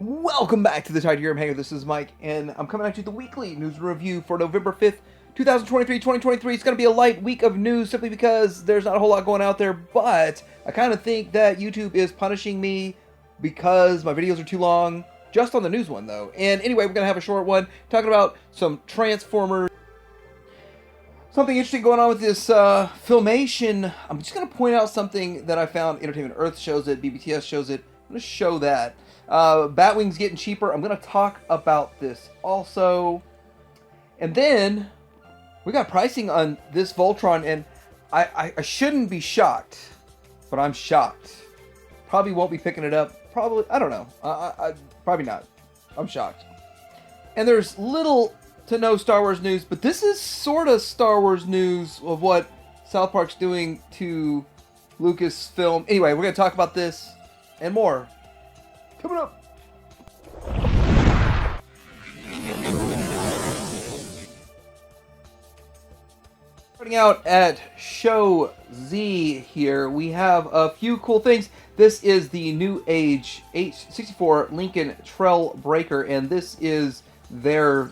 Welcome back to the Tide Hanger. This is Mike, and I'm coming at you with the weekly news review for November 5th, 2023. It's going to be a light week of news simply because there's not a whole lot going out there, but I kind of think that YouTube is punishing me because my videos are too long, just on the news one, though. And anyway, we're going to have a short one talking about some Transformers. Something interesting going on with this Filmation. I'm just going to point out something that I found. Entertainment Earth shows it, BBTS shows it. I'm going to show that. Batwing's getting cheaper. I'm going to talk about this also. And then we got pricing on this Voltron, and I shouldn't be shocked, but I'm shocked. Probably won't be picking it up. Probably, I don't know. Probably not. I'm shocked. And there's little to no Star Wars news, but this is sort of Star Wars news of what South Park's doing to Lucasfilm. Anyway, we're going to talk about this and more coming up. Starting out at Show Z here, we have a few cool things. This is the New Age H64 Lincoln Trailbreaker, and this is their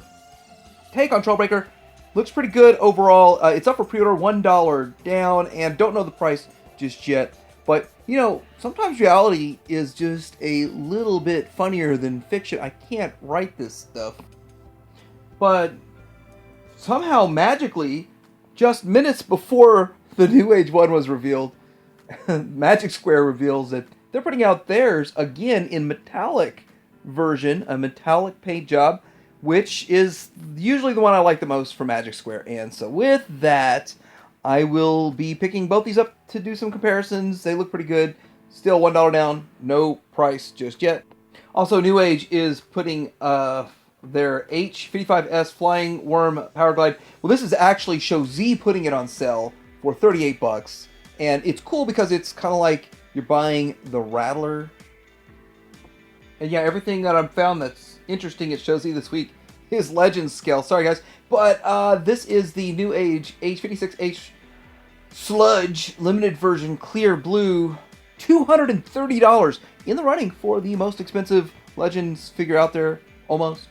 take on Trailbreaker. Looks pretty good overall. It's up for pre-order, $1 down, and don't know the price just yet. But, you know, sometimes reality is just a little bit funnier than fiction. I can't write this stuff. But somehow, magically, just minutes before the New Age one was revealed, Magic Square reveals that they're putting out theirs again in metallic version, a metallic paint job, which is usually the one I like the most for Magic Square. And so with that, I will be picking both these up to do some comparisons. They look pretty good. Still $1 down. No price just yet. Also, New Age is putting their H55S Flying Worm Power Glide. Well, this is actually Show Z putting it on sale for $38. And it's cool because it's kind of like you're buying the Rattler. And yeah, everything that I've found that's interesting at Show Z this week is Legends scale. Sorry, guys. But this is the New Age H56H Sludge Limited Version Clear Blue. $230 in the running for the most expensive Legends figure out there, almost.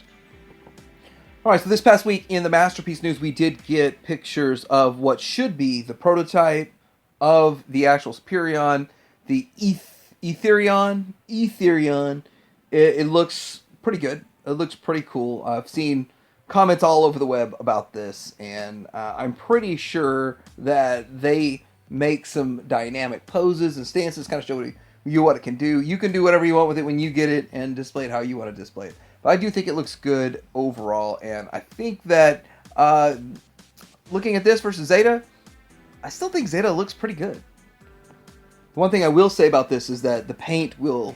Alright, so this past week in the Masterpiece News, we did get pictures of what should be the prototype of the actual Superion, the Etherion. It looks pretty good. It looks pretty cool. I've seen comments all over the web about this, and I'm pretty sure that they make some dynamic poses and stances, kind of show you what it can do. You can do whatever you want with it when you get it and display it how you want to display it. But I do think it looks good overall, and I think that looking at this versus Zeta, I still think Zeta looks pretty good. One thing I will say about this is that the paint will,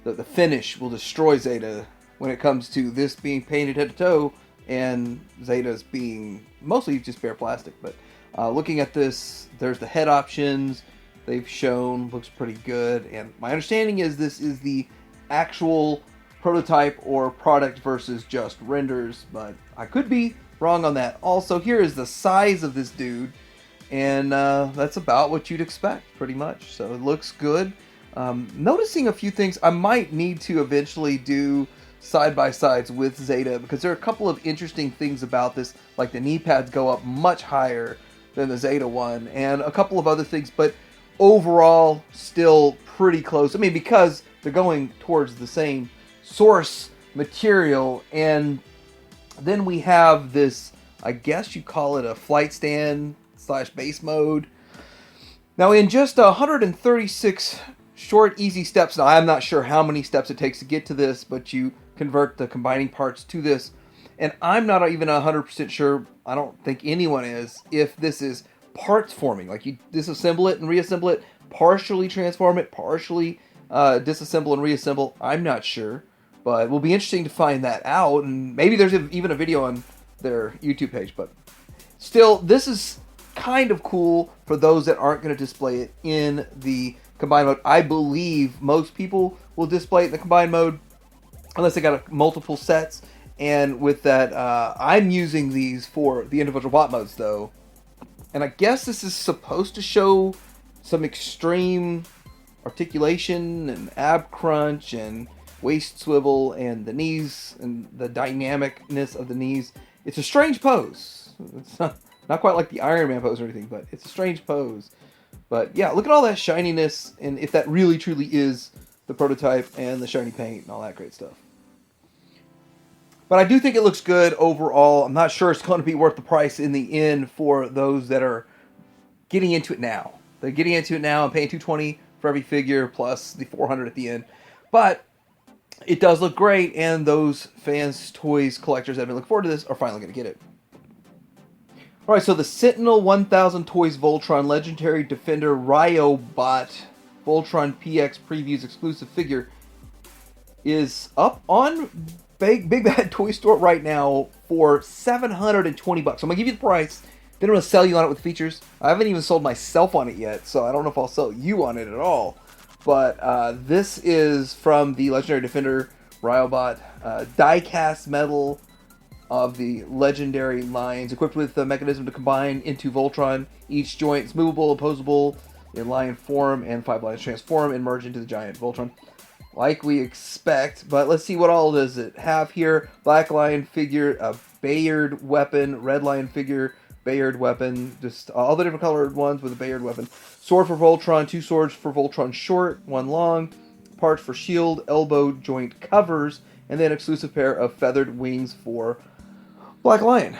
the finish will destroy Zeta when it comes to this being painted head to toe and Zeta's being mostly just bare plastic. But looking at this, there's the head options they've shown, looks pretty good. And my understanding is this is the actual prototype or product versus just renders, but I could be wrong on that. Also, here is the size of this dude, and that's about what you'd expect, pretty much. So it looks good. Noticing a few things, I might need to eventually do side-by-sides with Zeta, because there are a couple of interesting things about this, like the knee pads go up much higher than the Zeta one, and a couple of other things, but overall, still pretty close. I mean, because they're going towards the same source material. And then we have this, I guess you call it a flight stand / base mode. Now, in just 136 short, easy steps, now I'm not sure how many steps it takes to get to this, but you convert the combining parts to this. And I'm not even 100% sure, I don't think anyone is, if this is parts forming. Like you disassemble it and reassemble it, partially transform it, partially disassemble and reassemble. I'm not sure, but it will be interesting to find that out. And maybe there's even a video on their YouTube page. But still, this is kind of cool for those that aren't going to display it in the combined mode. I believe most people will display it in the combined mode unless they got multiple sets. And with that, I'm using these for the individual bot modes, though. And I guess this is supposed to show some extreme articulation and ab crunch and waist swivel and the knees and the dynamicness of the knees. It's a strange pose. It's not quite like the Iron Man pose or anything, but it's a strange pose. But yeah, look at all that shininess, and if that really truly is the prototype, and the shiny paint and all that great stuff. But I do think it looks good overall. I'm not sure it's going to be worth the price in the end for those that are getting into it now. They're getting into it now and paying $220 for every figure plus the $400 at the end. But it does look great, and those fans, toys, collectors that have been looking forward to this are finally going to get it. Alright, so the Sentinel 1000 Toys Voltron Legendary Defender Ryobot Voltron PX Previews exclusive figure is up on Big Bad Toy Store right now for $720. So I'm going to give you the price, then I'm going to sell you on it with features. I haven't even sold myself on it yet, so I don't know if I'll sell you on it at all. But this is from the Legendary Defender Ryobot die-cast metal of the legendary lines, equipped with a mechanism to combine into Voltron. Each joint is movable, opposable in lion form, and 5 lines transform and merge into the giant Voltron, like we expect. But let's see what all does it have here. Black lion figure, a Bayard weapon, red lion figure, Bayard weapon, just all the different colored ones with a Bayard weapon. Sword for Voltron, 2 swords for Voltron short, 1 long, parts for shield, elbow joint covers, and then exclusive pair of feathered wings for Black Lion.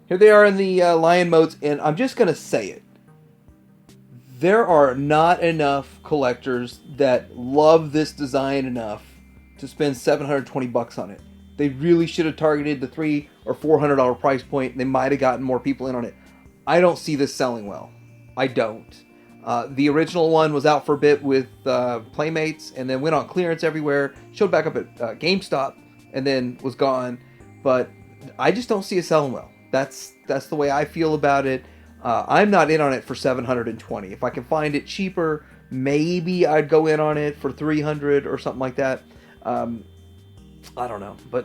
Here they are in the lion modes, and I'm just going to say it. There are not enough collectors that love this design enough to spend $720 on it. They really should have targeted the $300 or $400 price point. They might have gotten more people in on it. I don't see this selling well. I don't. The original one was out for a bit with Playmates, and then went on clearance everywhere. Showed back up at GameStop, and then was gone. But I just don't see it selling well. That's the way I feel about it. I'm not in on it for $720. If I can find it cheaper, maybe I'd go in on it for $300 or something like that. I don't know, but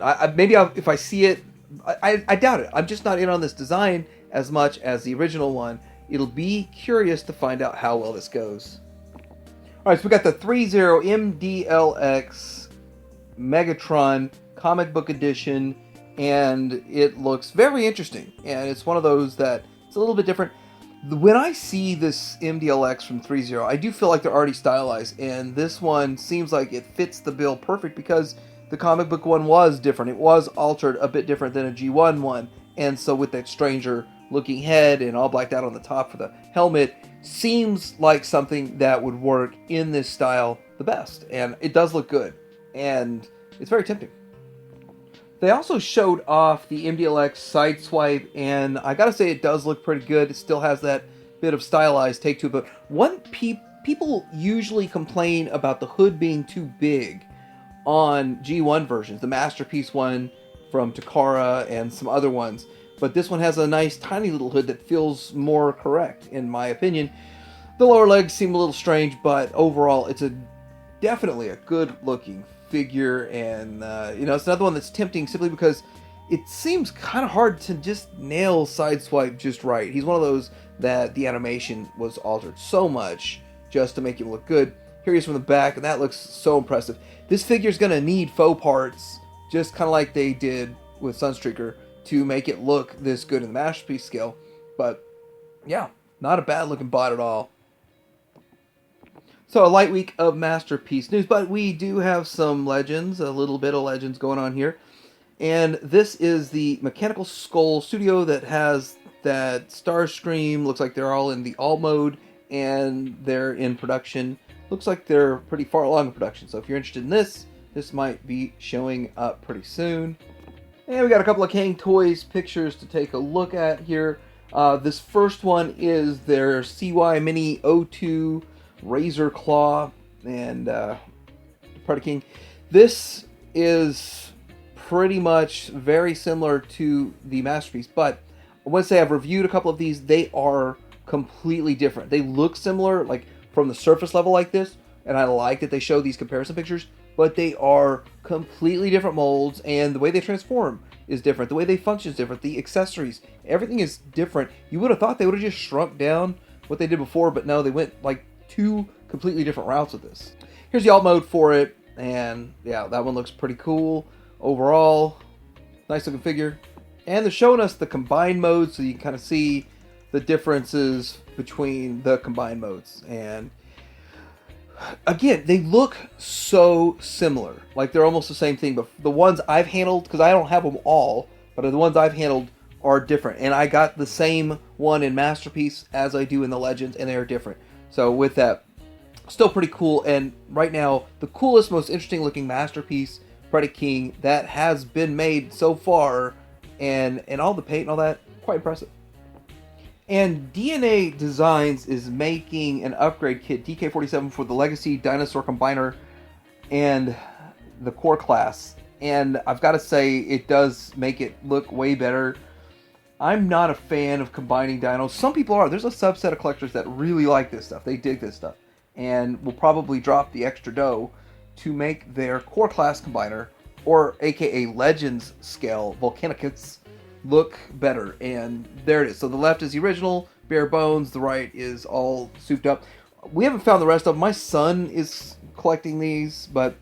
if I see it, I doubt it. I'm just not in on this design as much as the original one. It'll be curious to find out how well this goes. All right, so we got the 30 MDLX Megatron comic book edition, and it looks very interesting. And it's one of those that it's a little bit different. When I see this MDLX from 30, I do feel like they're already stylized, and this one seems like it fits the bill perfect because the comic book one was different. It was altered a bit different than a G1 one, and so with that stranger looking head and all blacked out on the top for the helmet, seems like something that would work in this style the best. And it does look good, and it's very tempting. They also showed off the MDLX Sideswipe, and I gotta say it does look pretty good. It still has that bit of stylized take to it, but people usually complain about the hood being too big on G1 versions, the Masterpiece one from Takara and some other ones. But this one has a nice tiny little hood that feels more correct, in my opinion. The lower legs seem a little strange, but overall it's definitely a good looking figure, and it's another one that's tempting simply because it seems kind of hard to just nail Sideswipe just right. He's one of those that the animation was altered so much just to make him look good. Here he is from the back, and that looks so impressive. This figure's going to need faux parts, just kind of like they did with Sunstreaker, to make it look this good in the Masterpiece scale. But yeah, not a bad looking bot at all. So a light week of Masterpiece news, but we do have some legends, a little bit of legends going on here. And this is the Mechanical Skull Studio that has that Starscream. Looks like they're all in the all mode, and they're in production. Looks like they're pretty far along in production. So if you're interested in this might be showing up pretty soon. And we got a couple of Kang Toys pictures to take a look at here. This first one is their CY Mini O2 Razor Claw and Predaking. This is pretty much very similar to the Masterpiece, but I want to say I've reviewed a couple of these. They are completely different. They look similar, like from the surface level like this, and I like that they show these comparison pictures, but they are completely different molds, and the way they transform is different. The way they function is different. The accessories, everything is different. You would have thought they would have just shrunk down what they did before, but no, they went like 2 completely different routes with this. Here's the alt mode for it. And yeah, that one looks pretty cool overall. Nice looking figure. And they're showing us the combined modes, so you can kind of see the differences between the combined modes. And again, they look so similar. Like they're almost the same thing, but the ones I've handled, because I don't have them all, but the ones I've handled are different. And I got the same one in Masterpiece as I do in the Legends, and they are different. So with that, still pretty cool. And right now, the coolest, most interesting looking Masterpiece, Predator King, that has been made so far, and all the paint and all that, quite impressive. And DNA Designs is making an upgrade kit, DK47, for the Legacy Dinosaur Combiner and the Core class. And I've got to say, it does make it look way better. I'm not a fan of combining dinos. Some people are. There's a subset of collectors that really like this stuff. They dig this stuff. And will probably drop the extra dough to make their Core class combiner, or aka Legends scale Volcanicus, look better. And there it is. So the left is the original, bare bones. The right is all souped up. We haven't found the rest of them. My son is collecting these, but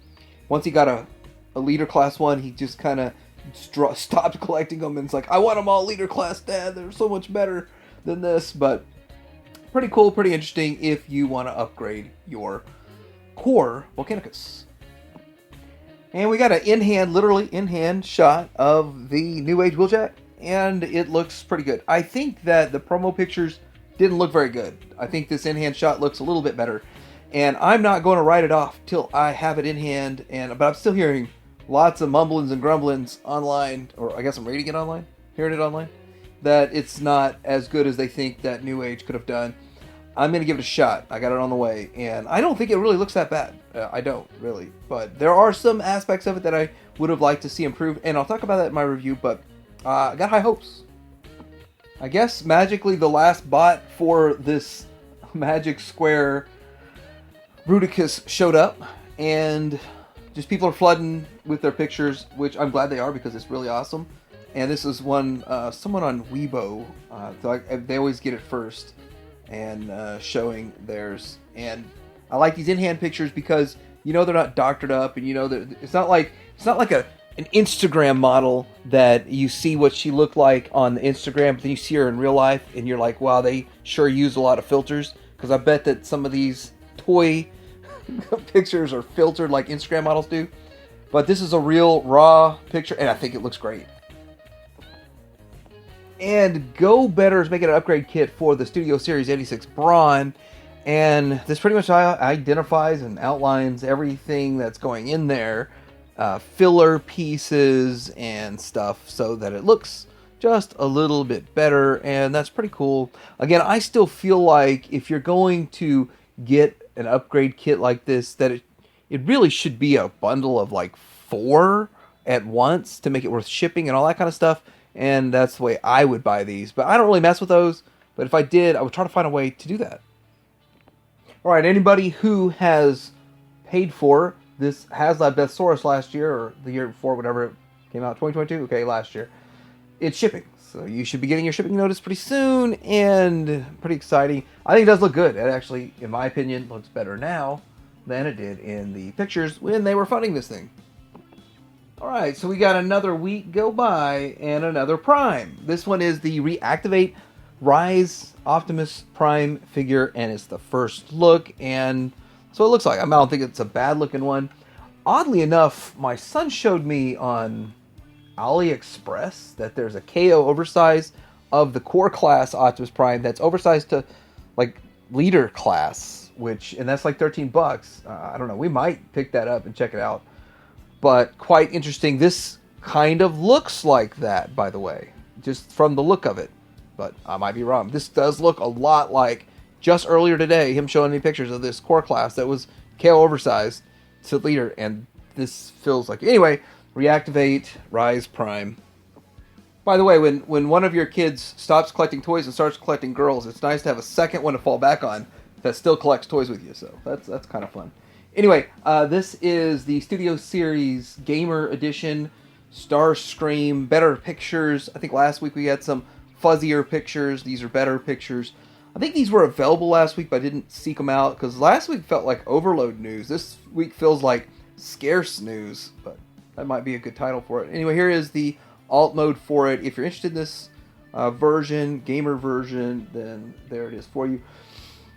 once he got a leader class one, he just kind of stopped collecting them, and it's like, I want them all leader class, Dad. They're so much better than this. But pretty cool, pretty interesting if you want to upgrade your Core Volcanicus. And we got an in-hand, literally in-hand shot of the New Age Wheeljack, and it looks pretty good. I think that the promo pictures didn't look very good. I think this in-hand shot looks a little bit better, and I'm not going to write it off till I have it in hand. But I'm still hearing lots of mumblings and grumblings online, or I guess I'm reading it online, hearing it online, that it's not as good as they think that New Age could have done. I'm going to give it a shot. I got it on the way, and I don't think it really looks that bad. I don't, really. But there are some aspects of it that I would have liked to see improved, and I'll talk about that in my review, but I got high hopes. I guess, magically, the last bot for this Magic Square Bruticus showed up, and just people are flooding with their pictures, which I'm glad they are, because it's really awesome. And this is one, someone on Weibo, so they always get it first, and showing theirs. And I like these in-hand pictures because you know they're not doctored up, and you know that it's not like an Instagram model that you see what she looked like on the Instagram, but then you see her in real life, and you're like, wow, they sure use a lot of filters. Because I bet that some of these toy pictures are filtered like Instagram models do. But this is a real raw picture, and I think it looks great. And Go Better is making an upgrade kit for the Studio Series 86 Brawn. And this pretty much identifies and outlines everything that's going in there. Filler pieces and stuff, so that it looks just a little bit better. And that's pretty cool. Again, I still feel like if you're going to get an upgrade kit like this, that it really should be a bundle of like 4 at once to make it worth shipping and all that kind of stuff. And that's the way I would buy these. But I don't really mess with those. But if I did, I would try to find a way to do that. Alright, anybody who has paid for this HasLab Deathsaurus last year, or the year before, whatever it came out, 2022? Okay, last year. It's shipping. So you should be getting your shipping notice pretty soon, and pretty exciting. I think it does look good. It actually, in my opinion, looks better now than it did in the pictures when they were funding this thing. Alright, so we got another week go by, and another Prime. This one is the Reactivate Rise Optimus Prime figure, and it's the first look, and so it looks like. I don't think it's a bad looking one. Oddly enough, my son showed me on AliExpress that there's a KO oversize of the Core class Optimus Prime that's oversized to like leader class, and that's like $13. I don't know. We might pick that up and check it out. But quite interesting. This kind of looks like that, by the way, just from the look of it. But I might be wrong. This does look a lot like, just earlier today, him showing me pictures of this Core class that was KO oversized to leader, and this feels like... Anyway, Reactivate Rise Prime. By the way, when one of your kids stops collecting toys and starts collecting girls, it's nice to have a second one to fall back on that still collects toys with you. So that's kind of fun. Anyway, this is the Studio Series Gamer Edition, Starscream, better pictures. I think last week we had some fuzzier pictures. These are better pictures. I think these were available last week, but I didn't seek them out, because last week felt like overload news. This week feels like scarce news, but that might be a good title for it. Anyway, here is the alt mode for it. If you're interested in this version, gamer version, then there it is for you.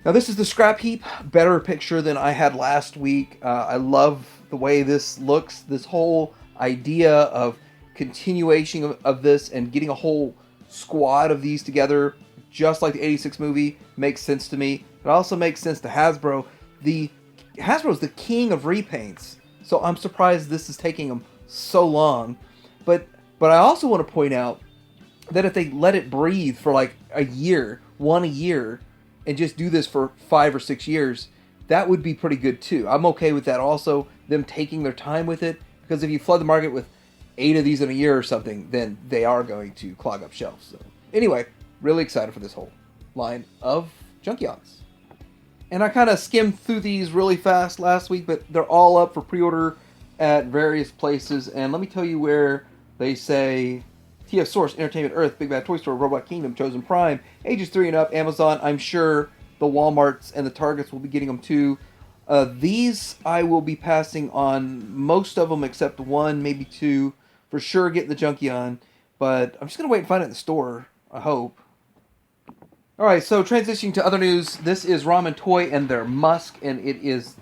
Now this is the scrap heap, better picture than I had last week. I love the way this looks. This whole idea of continuation of this and getting a whole squad of these together, just like the 86 movie, makes sense to me. It also makes sense to Hasbro. Hasbro's the king of repaints, so I'm surprised this is taking them so long. But I also want to point out that if they let it breathe for like a year, and just do this for 5 or 6 years, that would be pretty good too. I'm okay with that also, them taking their time with it, because if you flood the market with 8 of these in a year or something, then they are going to clog up shelves. So anyway, really excited for this whole line of Junkions. And I kind of skimmed through these really fast last week, but they're all up for pre-order at various places. And let me tell you where they say TF Source, Entertainment Earth, Big Bad Toy Store, Robot Kingdom, Chosen Prime, Ages 3 and Up, Amazon. I'm sure the Walmarts and the Targets will be getting them too. These I will be passing on most of them except 1, maybe 2. For sure getting the Junkion, but I'm just going to wait and find it in the store, I hope. Alright, so transitioning to other news. This is Ramen Toy and their Musk, and it is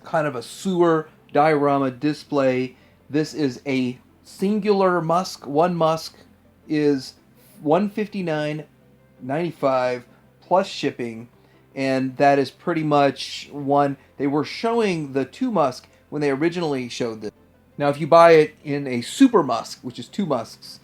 kind of a sewer diorama display. This is a singular Musk. One Musk is $159.95 plus shipping, and that is pretty much one. They were showing the 2 Musk when they originally showed this. Now, if you buy it in a Super Musk, which is 2 Musks,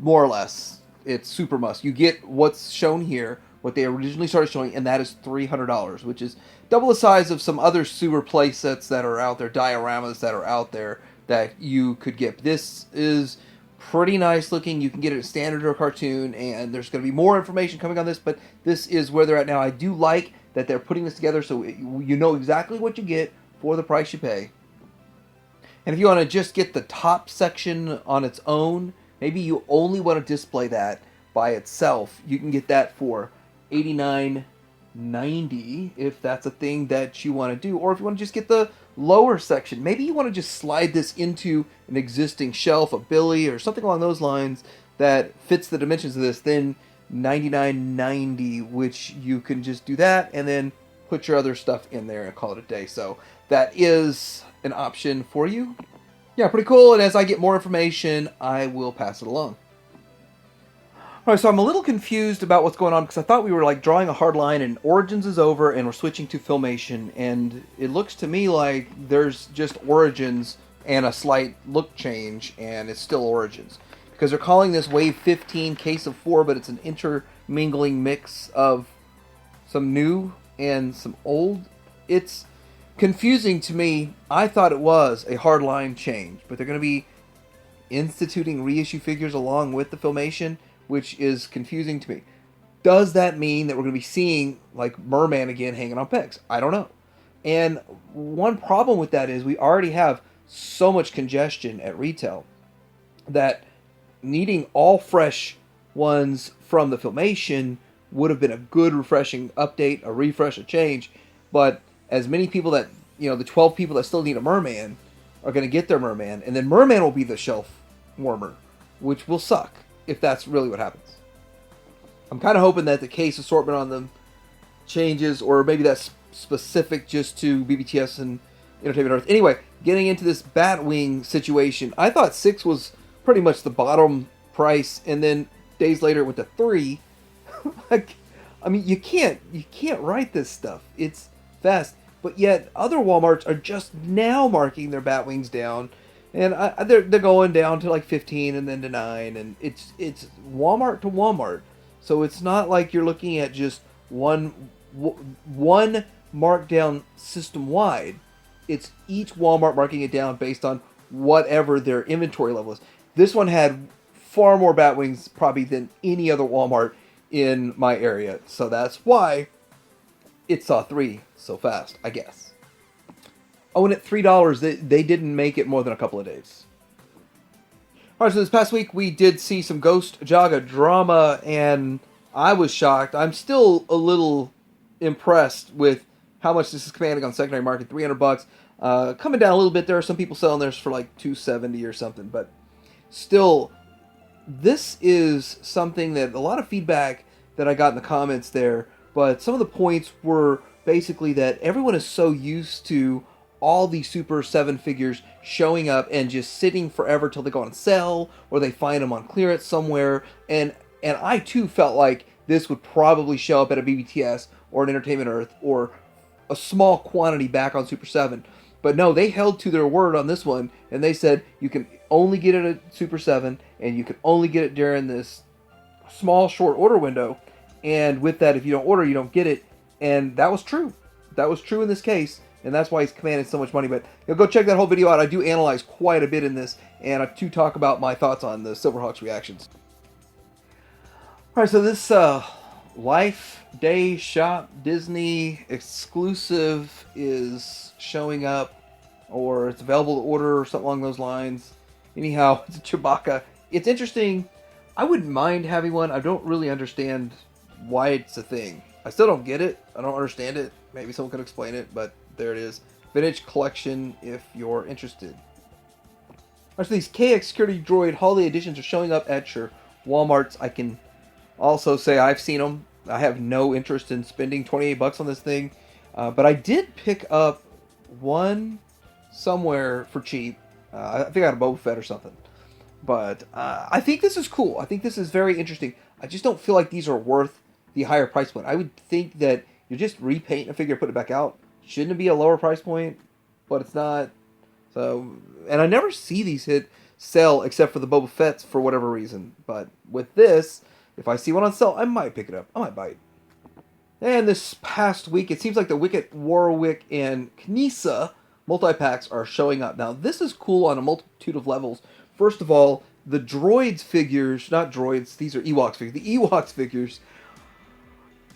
more or less, it's Super Musk. You get what's shown here, what they originally started showing, and that is $300, which is double the size of some other sewer play sets that are out there, dioramas that are out there that you could get. This is pretty nice looking. You can get it at standard or cartoon, and there's going to be more information coming on this, but this is where they're at now. I do like that they're putting this together so you know exactly what you get for the price you pay. And if you want to just get the top section on its own, maybe you only want to display that by itself, you can get that for $89.90 if that's a thing that you want to do. Or if you want to just get the lower section, maybe you want to just slide this into an existing shelf, a Billy or something along those lines that fits the dimensions of this, then $99.90, which you can just do that and then put your other stuff in there and call it a day. So that is an option for you. Yeah, pretty cool. And as I get more information, I will pass it along. Alright, so I'm a little confused about what's going on because I thought we were like drawing a hard line and Origins is over and we're switching to Filmation, and it looks to me like there's just Origins and a slight look change, and it's still Origins. Because they're calling this Wave 15 Case of 4, but it's an intermingling mix of some new and some old. It's confusing to me. I thought it was a hardline change, but they're going to be instituting reissue figures along with the Filmation, which is confusing to me. Does that mean that we're going to be seeing like Merman again hanging on pegs? I don't know. And one problem with that is we already have so much congestion at retail that needing all fresh ones from the Filmation would have been a good refreshing update, a refresh, a change. But as many people that, the 12 people that still need a Merman are going to get their Merman, and then Merman will be the shelf warmer, which will suck if that's really what happens. I'm kind of hoping that the case assortment on them changes, or maybe that's specific just to BBTS and Entertainment Earth. Anyway, getting into this Batwing situation, I thought 6 was pretty much the bottom price, and then days later it went to 3. Like, I mean, you can't write this stuff. It's fast, but yet other Walmarts are just now marking their Batwings down, and they're going down to like 15 and then to 9, and it's Walmart to Walmart. So it's not like you're looking at just one markdown system wide. It's each Walmart marking it down based on whatever their inventory level is. This one had far more Batwings probably than any other Walmart in my area, so that's why it saw 3 so fast, I guess. Oh, and at $3, they didn't make it more than a couple of days. Alright, so this past week we did see some Ghost Jaga drama, and I was shocked. I'm still a little impressed with how much this is commanding on secondary market. $300. Coming down a little bit. There are some people selling theirs for like $270 or something, but still, this is something that a lot of feedback that I got in the comments there, but some of the points were basically that everyone is so used to all these Super 7 figures showing up and just sitting forever till they go on sale or they find them on clearance somewhere, and I too felt like this would probably show up at a BBTS or an Entertainment Earth or a small quantity back on Super 7. But no, they held to their word on this one, and they said you can only get it at Super 7, and you can only get it during this small, short order window. And with that, if you don't order, you don't get it. And that was true. That was true in this case, and that's why he's commanded so much money. But go check that whole video out. I do analyze quite a bit in this, and I do talk about my thoughts on the Silverhawks reactions. All right, so this Life Day Shop Disney exclusive is showing up, or it's available to order or something along those lines. Anyhow, it's a Chewbacca. It's interesting. I wouldn't mind having one. I don't really understand why it's a thing. I still don't get it. I don't understand it. Maybe someone could explain it, but there it is. Vintage collection if you're interested. Alright, so these KX Security Droid Holiday Editions are showing up at your Walmarts. I can also say I've seen them. I have no interest in spending $28 on this thing. But I did pick up one somewhere for cheap. I think I had a Boba Fett or something. But I think this is cool. I think this is very interesting. I just don't feel like these are worth the higher price point. I would think that you're just repainting a figure, put it back out. Shouldn't it be a lower price point? But it's not. So, and I never see these sell except for the Boba Fett's for whatever reason. But with this, if I see one on sale, I might pick it up. I might buy it. And this past week, it seems like the Wicket, Warwick, and Kneesa multi-packs are showing up. Now, this is cool on a multitude of levels. First of all, the droids figures, not droids, these are Ewoks figures. The Ewoks figures,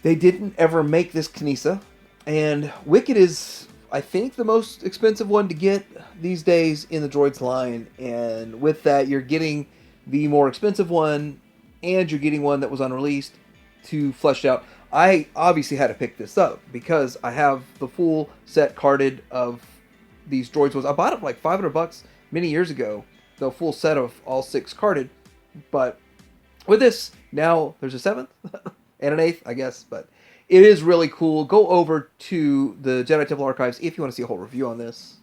they didn't ever make this Kneesa. And Wicket is, I think, the most expensive one to get these days in the droids line. And with that, you're getting the more expensive one, and you're getting one that was unreleased to flesh out. I obviously had to pick this up because I have the full set carded of these droids. I bought it for like $500 many years ago, the full set of all 6 carded. But with this, now there's a 7th and an 8th, I guess. But it is really cool. Go over to the Jedi Temple Archives if you want to see a whole review on this.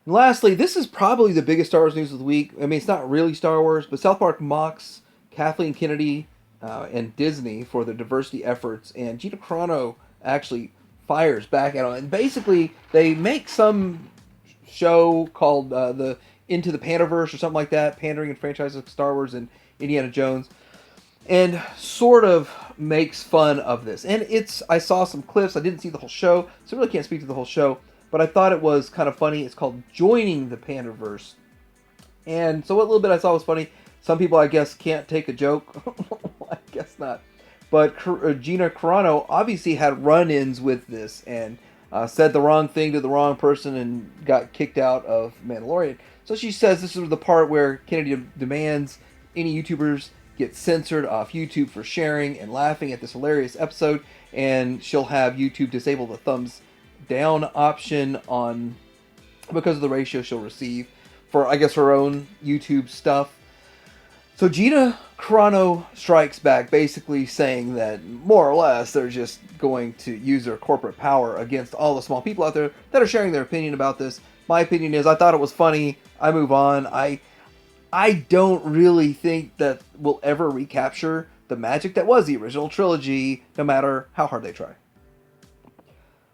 And lastly, this is probably the biggest Star Wars news of the week. I mean, it's not really Star Wars, but South Park mocks Kathleen Kennedy and Disney for their diversity efforts, and Gina Carano actually fires back at them. And basically, they make some show called the Into the Pandaverse or something like that, pandering in franchises like Star Wars and Indiana Jones, and sort of makes fun of this. And I saw some clips. I didn't see the whole show, so I really can't speak to the whole show, but I thought it was kind of funny. It's called Joining the Pandaverse. And so what little bit I saw was funny. Some people, I guess, can't take a joke. I guess not. But Gina Carano obviously had run-ins with this and said the wrong thing to the wrong person and got kicked out of Mandalorian. So she says this is the part where Kennedy demands any YouTubers get censored off YouTube for sharing and laughing at this hilarious episode, and she'll have YouTube disable the thumbs down option on because of the ratio she'll receive for, I guess, her own YouTube stuff. So Gina Carano strikes back, basically saying that, more or less, they're just going to use their corporate power against all the small people out there that are sharing their opinion about this. My opinion is, I thought it was funny. I move on. I don't really think that we'll ever recapture the magic that was the original trilogy, no matter how hard they try.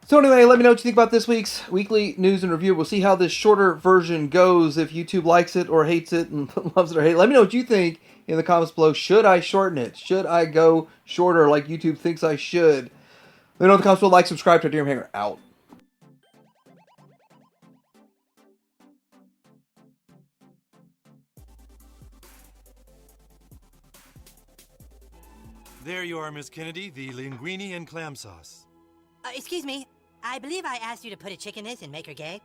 So anyway, let me know what you think about this week's weekly news and review. We'll see how this shorter version goes, if YouTube likes it or hates it and loves it or hates it. Let me know what you think in the comments below. Should I shorten it? Should I go shorter like YouTube thinks I should? Let me know in the comments below. Like, subscribe to Dear Hanger out. There you are, Miss Kennedy, the linguine and clam sauce. Excuse me. I believe I asked you to put a chick in this and make her gay.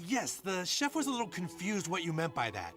Yes, the chef was a little confused what you meant by that.